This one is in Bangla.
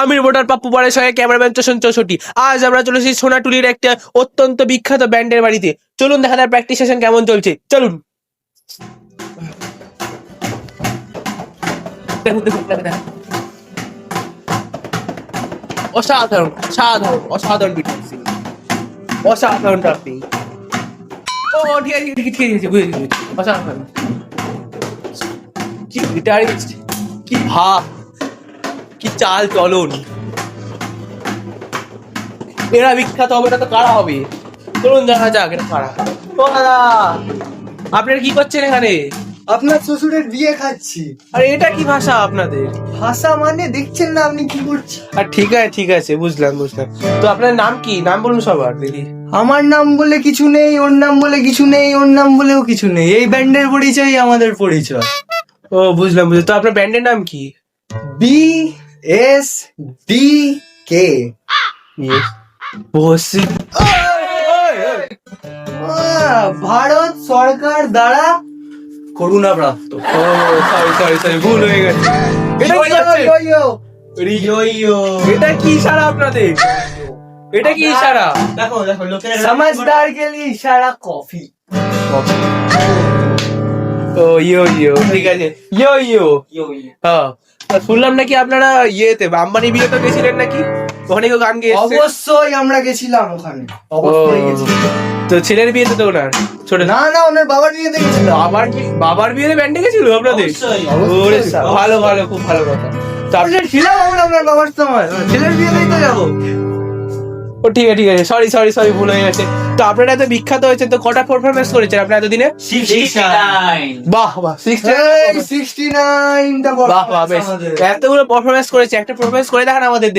আমি রিপোর্টার পাপ্পু পরের সঙ্গে ক্যামেরাম্যান চোষণ 64। আজ আমরা চলেছি সোনাটুলির একটা অত্যন্ত বিখ্যাত ব্যান্ডের বাড়িতে। চলুন দেখা যাক প্র্যাকটিস সেশন কেমন চলছে। চলুন। অসাধারণ অসাধারণ অসাধারণ বিটবক্সিং, অসাধারণ ট্রাপিং। ও ঠিক আছে ঠিক আছে ঠিক আছে বুঝে গেছি। অসাধারণ, কি গিটারিস্ট, কি ভাব, কি চাল চলন। এরা বিখ্যাত হবে না তো কারা হবে? চলুন দেখা যাক এটা কারা। ও দাদা, আপনারা কি করছেন এখানে? আপনার শ্বশুরের বিয়ে খাচ্ছি। আর এটা কি ভাষা আপনাদের? ভাষা মানে দেখছেন না আপনি কি করছেন? আর ঠিক আছে বুঝলাম বুঝলাম। তো আপনার নাম কি? নাম বলুন সবার দেখি। আমার নাম বলে কিছু নেই, ওর নাম বলে কিছু নেই, ওর নাম বলেও কিছু নেই। এই ব্যান্ডের পরিচয় আমাদের পরিচয়। ও বুঝলাম বুঝলাম। তো আপনার ব্যান্ডের নাম কি? BSDK। বসি। ভারত সরকার দ্বারা করুণা প্রাপ্ত। ও সরি ভুল হয়ে গেছে। এটা কি হচ্ছে? এটা কি ইশারা আপনাদের? এটা কি ইশারা? দেখো লোকের समझदार के लिए इशारा कॉफी। ও ইয়ো ঠিক আছে। ইয়ো হ্যাঁ। তা শুনলাম নাকি আপনারা ইয়েতে আম্বানি বিয়েতে গেছিলেন নাকি? ওখানে কেউ গান গেয়েছে? অবশ্যই আমরা গেছিলাম ওখানে, অবশ্যই গেছিলাম। তো ছেলের বিয়েতে তো ওনার ছোট না ওনার বাবার বিয়েতে গেছিলাম। বাবার বিয়েতে ব্যান্ডে গেছিল আপনাদের? অবশ্যই, ওরে অবশ্যই। ভালো খুব ভালো কথা। তো আমরা ছিলাম আমরা আপনার বাবার সময়, ছেলের বিয়েতেই তো যাবো। ও ঠিক আছে সরি ভুল হয়ে গেছে। তো আপনারা এত বিখ্যাত হয়েছেন, তো কটা পারফরমেন্স করেছেন আপনারা এতদিনে? 69। বাহ 69। 69টা বাহ বেশ, এতগুলো পারফরমেন্স করেছে। একটা পারফরমেন্স করে দেখান আমাদের।